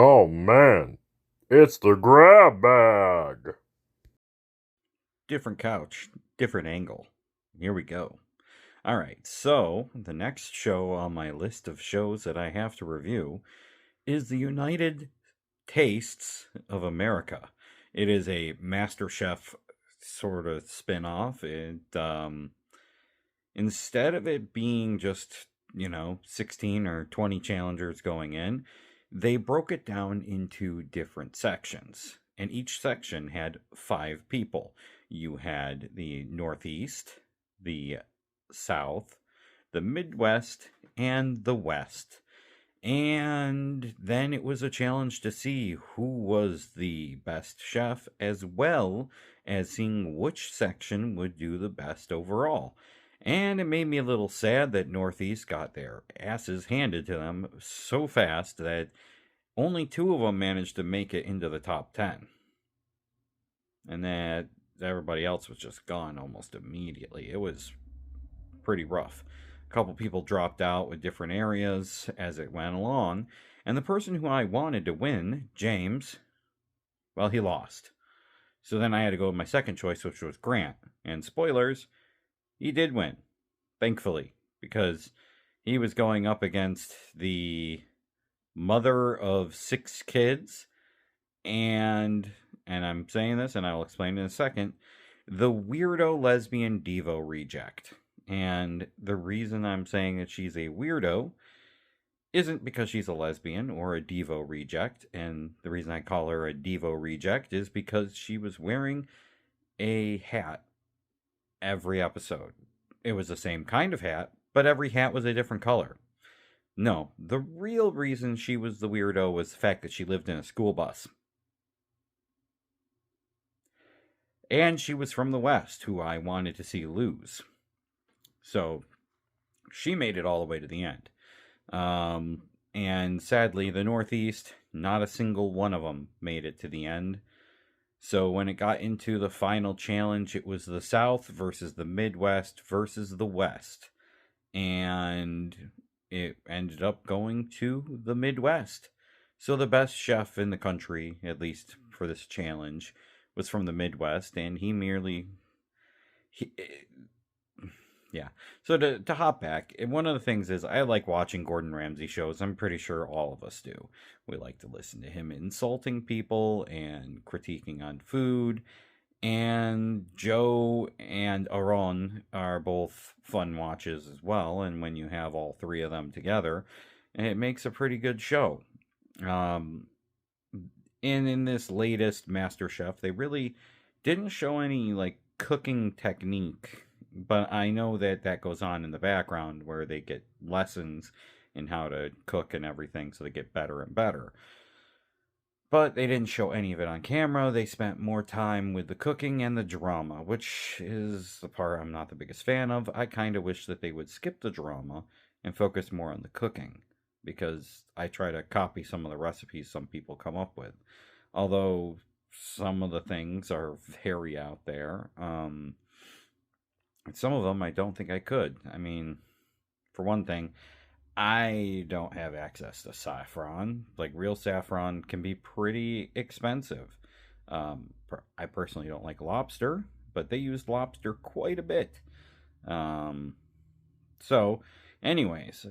Oh man, it's the grab bag. Different couch, different angle. Here we go. All right, so the next show on my list of shows that I have to review is the United Tastes of America. It is a MasterChef sort of spin-off. Instead of it being just, 16 or 20 challengers going in, they broke it down into different sections. And each section had 5 people. You had the Northeast, the South, the Midwest, and the West. And then it was a challenge to see who was the best chef, as well as seeing which section would do the best overall. And it made me a little sad that Northeast got their asses handed to them so fast that only 2 of them managed to make it into the top 10. And that everybody else was just gone almost immediately. It was pretty rough. A couple people dropped out with different areas as it went along, and the person who I wanted to win, James, well, he lost. So then I had to go with my second choice, which was Grant. And spoilers, he did win, thankfully, because he was going up against the mother of 6 kids, and I'm saying this, and I'll explain in a second, the weirdo lesbian Devo reject. And the reason I'm saying that she's a weirdo isn't because she's a lesbian or a Devo reject. And the reason I call her a Devo reject is because she was wearing a hat every episode. It was the same kind of hat, but every hat was a different color. No, the real reason she was the weirdo was the fact that she lived in a school bus. And she was from the West, who I wanted to see lose. So she made it all the way to the end. And sadly, the Northeast, not a single one of them made it to the end. So when it got into the final challenge, it was the South versus the Midwest versus the West. And it ended up going to the Midwest. So the best chef in the country, at least for this challenge, was from the Midwest, and he merely. He, yeah. So to hop back, one of the things is I like watching Gordon Ramsay shows. I'm pretty sure all of us do. We like to listen to him insulting people and critiquing on food. And Joe and Aaron are both fun watches as well. And when you have all 3 of them together, it makes a pretty good show. Um, and in this latest MasterChef, they really didn't show any like cooking technique, but I know that that goes on in the background where they get lessons in how to cook and everything, so they get better and better. But they didn't show any of it on camera. They spent more time with the cooking and the drama, which is the part I'm not the biggest fan of. I kind of wish that they would skip the drama and focus more on the cooking, because I try to copy some of the recipes some people come up with. Although some of the things are very out there. Some of them I don't think I could. I mean, for one thing, I don't have access to saffron. Like, real saffron can be pretty expensive. I personally don't like lobster, but they use lobster quite a bit. Um, so, anyways,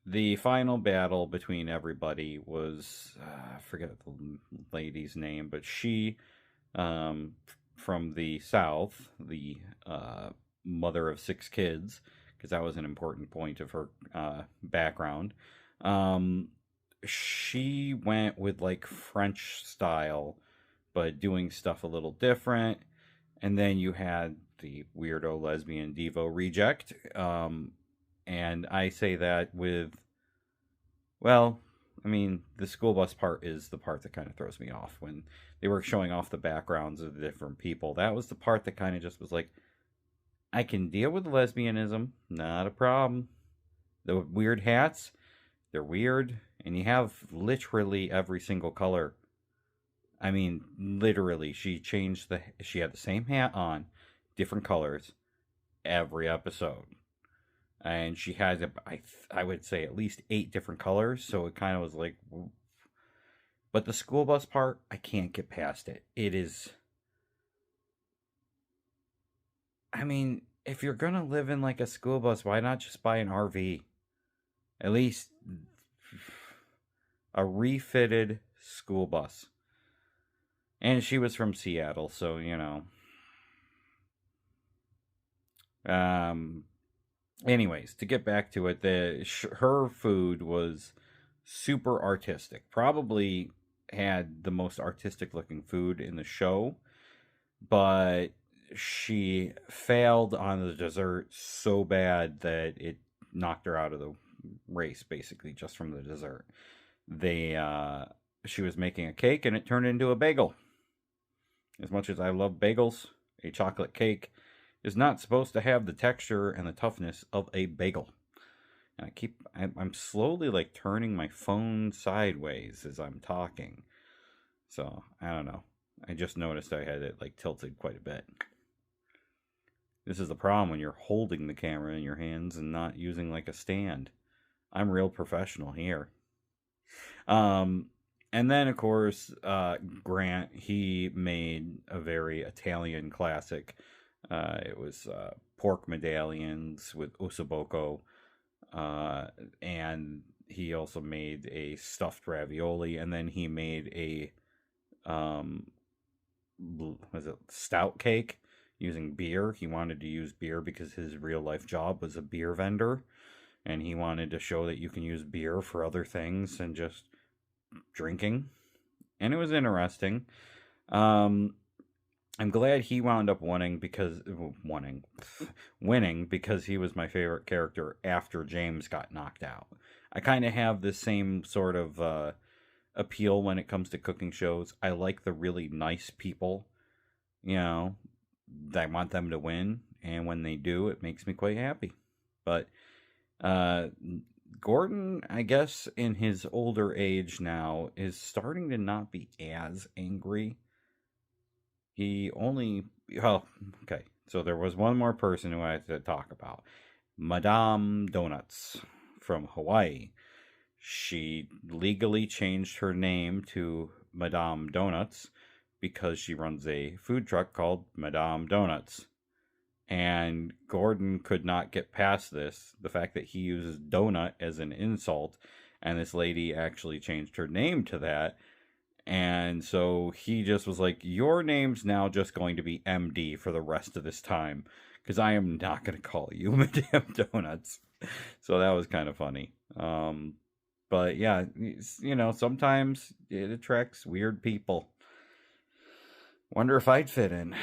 the final battle between everybody was I forget the lady's name, but she, um, from the South, the mother of 6 kids, because that was an important point of her background. Um, she went with like French style, but doing stuff a little different. And then you had the weirdo lesbian Devo reject. And I say that with, well, I mean, the school bus part is the part that kind of throws me off. When they were showing off the backgrounds of the different people, that was the part that kind of just was like, I can deal with lesbianism, not a problem. The weird hats, they're weird, and you have literally every single color. I mean, literally, she had the same hat on, different colors, every episode. And she had, I would say, at least 8 different colors, so it kind of was like, But the school bus part, I can't get past it. It is. I mean, if you're gonna live in like a school bus, why not just buy an RV? At least a refitted school bus. And she was from Seattle, so you know. Anyways, to get back to it, her food was super artistic. Probably had the most artistic looking food in the show, but she failed on the dessert so bad that it knocked her out of the race basically just from the dessert. They She was making a cake and it turned into a bagel. As much as I love bagels, a chocolate cake is not supposed to have the texture and the toughness of a bagel. And I'm slowly like turning my phone sideways as I'm talking. So, I don't know. I just noticed I had it like tilted quite a bit. This is the problem when you're holding the camera in your hands and not using like a stand. I'm real professional here. And then of course, Grant, he made a very Italian classic. It was pork medallions with ossobuco, and he also made a stuffed ravioli, and then he made a was it stout cake using beer. He wanted to use beer because his real life job was a beer vendor, and he wanted to show that you can use beer for other things than just drinking. And it was interesting. I'm glad he wound up winning because he was my favorite character after James got knocked out. I kind of have the same sort of appeal when it comes to cooking shows. I like the really nice people, you know, I want them to win, and when they do, it makes me quite happy. But Gordon, I guess in his older age now, is starting to not be as angry. Okay, so there was one more person who I had to talk about. Madame Donuts from Hawaii. She legally changed her name to Madame Donuts because she runs a food truck called Madame Donuts. And Gordon could not get past this, the fact that he uses donut as an insult, and this lady actually changed her name to that. And so he just was like, your name's now just going to be MD for the rest of this time, because I am not going to call you Madame Donuts. So that was kind of funny. But yeah, you know, sometimes it attracts weird people. Wonder if I'd fit in.